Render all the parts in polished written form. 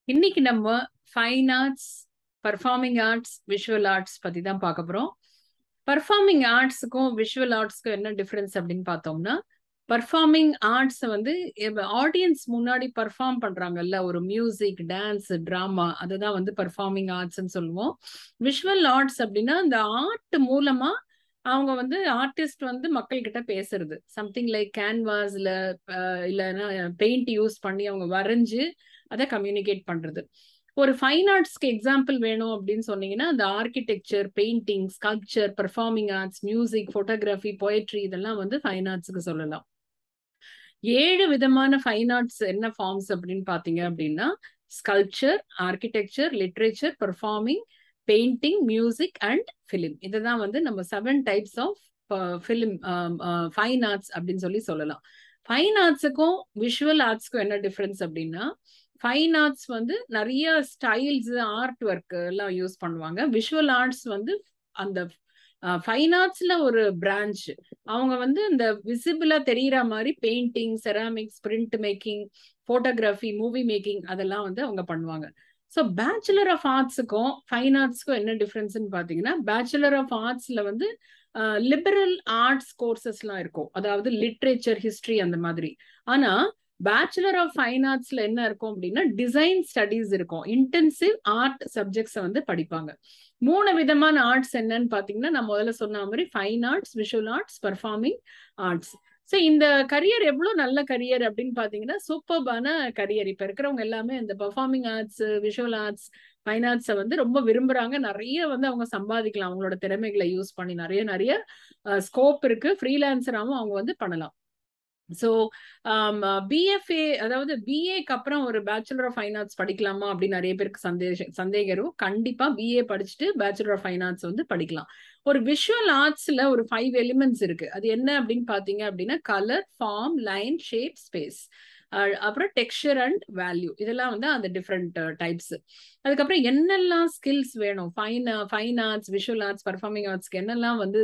இன்னைக்கு நம்ம fine arts, performing arts, visual arts பத்தி தான் பார்க்க போறோம். பர்ஃபார்மிங் ஆர்ட்ஸுக்கும் விஷுவல் ஆர்ட்ஸ்க்கும் என்ன டிஃபரன்ஸ் அப்படின்னு பார்த்தோம்னா, பர்ஃபார்மிங் ஆர்ட்ஸ் வந்து ஆடியன்ஸ் முன்னாடி பர்ஃபார்ம் பண்றாங்கல்ல, ஒரு மியூசிக், டான்ஸ், டிராமா, அதுதான் வந்து பர்ஃபார்மிங் ஆர்ட்ஸ்ன்னு சொல்லுவோம். விஷுவல் ஆர்ட்ஸ் அப்படின்னா இந்த ஆர்ட் மூலமா அவங்க வந்து ஆர்டிஸ்ட் வந்து மக்கள் கிட்ட பேசுறது. சம்திங் லைக் கேன்வாஸ்ல இல்லைன்னா பெயிண்ட் யூஸ் பண்ணி அவங்க வரைஞ்சு அதை கம்யூனிகேட் பண்றது. ஒரு ஃபைன் ஆர்ட்ஸ்க்கு எக்ஸாம்பிள் வேணும் அப்படின்னு சொன்னீங்கன்னா அந்த architecture, painting, sculpture, performing arts, music, photography, poetry இதெல்லாம் வந்து ஃபைன் ஆர்ட்ஸ்க்கு சொல்லலாம். 7 விதமான ஃபைன் ஆர்ட்ஸ் என்ன ஃபார்ம்ஸ் அப்படின்னு பாத்தீங்க அப்படின்னா, sculpture, architecture, literature, performing, painting, music and film. இதுதான் வந்து நம்ம 7 types of film fine arts அப்படின்னு சொல்லலாம். ஃபைன் ஆர்ட்ஸுக்கும் விஷுவல் ஆர்ட்ஸ்க்கும் என்ன டிஃபரன்ஸ் அப்படின்னா, ஃபைன் ஆர்ட்ஸ் வந்து நிறைய ஸ்டைல்ஸ், ஆர்ட் ஒர்க் எல்லாம் யூஸ் பண்ணுவாங்க. விஷுவல் ஆர்ட்ஸ் வந்து அந்த ஃபைன் ஆர்ட்ஸ்ல ஒரு பிரான்ச். அவங்க வந்து இந்த விசிபிளா தெரியற மாதிரி painting, ceramics, print making, photography, movie making அதெல்லாம் வந்து அவங்க பண்ணுவாங்க. ஸோ பேச்சுலர் ஆஃப் ஆர்ட்ஸுக்கும் ஃபைன் ஆர்ட்ஸ்க்கும் என்ன டிஃபரன்ஸ்ன்னு பார்த்தீங்கன்னா, பேச்சுலர் ஆஃப் ஆர்ட்ஸ்ல வந்து லிபரல் ஆர்ட்ஸ் கோர்சஸ்லாம் இருக்கும். அதாவது லிட்ரேச்சர், ஹிஸ்டரி அந்த மாதிரி. ஆனா பேச்சுலர் ஆஃப் ஃபைன் ஆர்ட்ஸ்ல என்ன இருக்கும் அப்படின்னா, டிசைன் ஸ்டடீஸ் இருக்கும். இன்டென்சிவ் ஆர்ட் சப்ஜெக்ட்ஸை வந்து படிப்பாங்க. 3 விதமான ஆர்ட்ஸ் என்னன்னு பாத்தீங்கன்னா, நான் முதல்ல சொன்ன மாதிரி fine arts, visual arts, performing arts. So இந்த கரியர் எவ்வளவு நல்ல கரியர் அப்படின்னு பாத்தீங்கன்னா, சூப்பர்பான கரியர். இப்ப இருக்கிறவங்க எல்லாமே இந்த performing arts, visual arts, fine ஆர்ட்ஸை வந்து ரொம்ப விரும்புறாங்க. நிறைய வந்து அவங்க சம்பாதிக்கலாம். அவங்களோட திறமைகளை யூஸ் பண்ணி நிறைய ஸ்கோப் இருக்கு. ஃப்ரீலான்சராகவும் அவங்க வந்து பண்ணலாம். ஸோ பிஎஃப்ஏ, அதாவது பிஏக்கு அப்புறம் ஒரு பேச்சுலர் ஆஃப் ஃபைன் ஆர்ட்ஸ் படிக்கலாமா அப்படின்னு நிறைய பேருக்கு சந்தேகம் இருக்கும். கண்டிப்பா பிஏ படிச்சுட்டு பேச்சுலர் ஆஃப் ஃபைன் ஆர்ட்ஸ் வந்து படிக்கலாம். ஒரு விஷுவல் ஆர்ட்ஸ்ல ஒரு 5 எலிமெண்ட்ஸ் இருக்கு. அது என்ன அப்படின்னு பாத்தீங்க அப்படின்னா, colour, form, line, shape, space, அப்புறம் டெக்ஸ்சர் அண்ட் வேல்யூ. இதெல்லாம் வந்து அந்த டிஃப்ரெண்ட் டைப்ஸ். அதுக்கப்புறம் என்னெல்லாம் ஸ்கில்ஸ் வேணும் fine arts, visual arts, performing ஆர்ட்ஸ்க்கு என்னெல்லாம் வந்து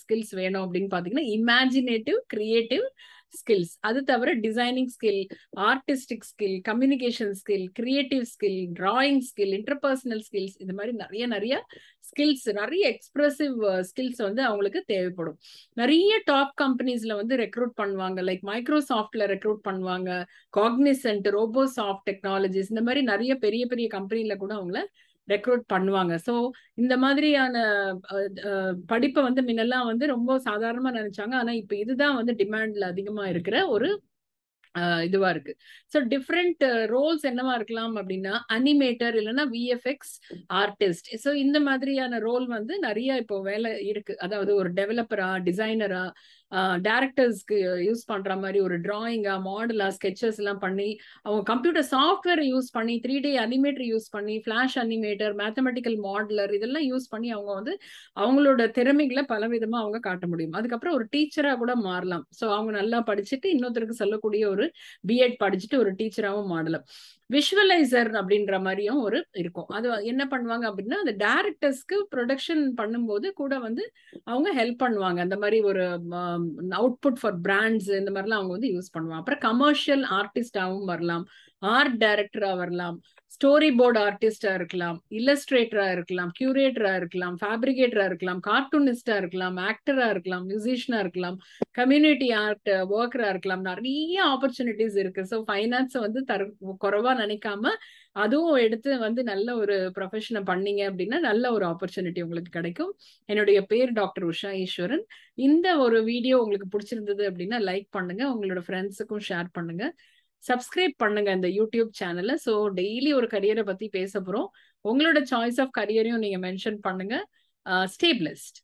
ஸ்கில்ஸ் வேணும் அப்படின்னு பாத்தீங்கன்னா, இமேஜினேட்டிவ், கிரியேட்டிவ் ஸ்கில்ஸ். அது தவிர designing skill, artistic skill, communication skill, creative skill, drawing skill, interpersonal skills, இந்த மாதிரி நிறைய ஸ்கில்ஸ், நிறைய எக்ஸ்பிரசிவ் ஸ்கில்ஸ் வந்து அவங்களுக்கு தேவைப்படும். நிறைய டாப் கம்பெனிஸ்ல வந்து ரெக்ரூட் பண்ணுவாங்க. லைக் மைக்ரோசாஃப்ட்ல ரெக்ரூட் பண்ணுவாங்க, காக்னிசன்ட், ரோபோசாஃப்ட் டெக்னாலஜிஸ், இந்த மாதிரி நிறைய பெரிய பெரிய கம்பெனில கூட அவங்கள ரெக்ரூட் பண்ணுவாங்க. ஸோ இந்த மாதிரியான படிப்பை வந்து முன்னெல்லாம் வந்து ரொம்ப சாதாரணமா நினைச்சாங்க. ஆனா இப்ப இதுதான் வந்து டிமாண்ட்ல அதிகமா இருக்கிற ஒரு இதுவா இருக்கு. ஸோ டிஃப்ரெண்ட் ரோல்ஸ் என்னவா இருக்கலாம் அப்படின்னா, அனிமேட்டர் இல்லைன்னா விஎஃப்எக்ஸ் ஆர்டிஸ்ட். ஸோ இந்த மாதிரியான ரோல் வந்து நிறைய இப்போ வேலை இருக்கு. அதாவது ஒரு டெவலப்பரா, டிசைனரா, டேரக்டர்ஸ்க்கு யூஸ் பண்ற மாதிரி ஒரு டிராயிங்கா, மாடலா, ஸ்கெச்சஸ் எல்லாம் பண்ணி அவங்க கம்ப்யூட்டர் சாஃப்ட்வேர் யூஸ் பண்ணி 3D அனிமேட்டர் யூஸ் பண்ணி, ஃபிளாஷ் அனிமேட்டர், மேத்தமெட்டிக்கல் மாடலர் இதெல்லாம் யூஸ் பண்ணி அவங்க வந்து அவங்களோட திறமைகளை பலவிதமா அவங்க காட்ட முடியும். அதுக்கப்புறம் ஒரு டீச்சரா கூட மாறலாம். ஸோ அவங்க நல்லா படிச்சுட்டு இன்னொருத்தருக்கு சொல்லக்கூடிய ஒரு பிஎட் படிச்சுட்டு ஒரு டீச்சராகவும் மாடலாம். விஷுவலைசர் அப்படின்ற மாதிரியும் ஒரு இருக்கும். அது என்ன பண்ணுவாங்க அப்படின்னா, அந்த டைரக்டர்ஸ்க்கு ப்ரொடக்ஷன் பண்ணும்போது கூட வந்து அவங்க ஹெல்ப் பண்ணுவாங்க. அந்த மாதிரி ஒரு அவுட்புட் ஃபார் பிராண்ட்ஸ் இந்த மாதிரிலாம் அவங்க வந்து யூஸ் பண்ணுவாங்க. அப்புறம் கமர்ஷியல் ஆர்டிஸ்டாகவும் வரலாம், ஆர்ட் டைரக்டரா வரலாம், ஸ்டோரி போர்டு ஆர்டிஸ்டா இருக்கலாம், இல்லஸ்ட்ரேட்டரா இருக்கலாம், கியூரேட்டரா இருக்கலாம், ஃபேப்ரிகேட்டரா இருக்கலாம், கார்ட்டூனிஸ்டா இருக்கலாம், ஆக்டரா இருக்கலாம், மியூசிஷியனா இருக்கலாம், கம்யூனிட்டி ஆர்ட் ஒர்க்கரா இருக்கலாம். நிறைய ஆப்பர்ச்சுனிட்டிஸ் இருக்கு. ஸோ ஃபைனான்ஸ் வந்து குறைவா நினைக்காம அதுவும் எடுத்து வந்து நல்ல ஒரு ப்ரொஃபஷனை பண்ணீங்க அப்படின்னா நல்ல ஒரு ஆப்பர்ச்சுனிட்டி உங்களுக்கு கிடைக்கும். என்னுடைய பேர் டாக்டர் உஷா ஈஸ்வரன். இந்த ஒரு வீடியோ உங்களுக்கு பிடிச்சிருந்தது அப்படின்னா லைக் பண்ணுங்க, உங்களோட ஃப்ரெண்ட்ஸுக்கும் ஷேர் பண்ணுங்க, சப்ஸ்கிரைப் பண்ணுங்க இந்த யூடியூப் சேனலை. ஸோ டெய்லி ஒரு கரியரை பத்தி பேச போறோம். உங்களோட சாய்ஸ் ஆஃப் கரியரையும் நீங்க மென்ஷன் பண்ணுங்க. Stay blessed.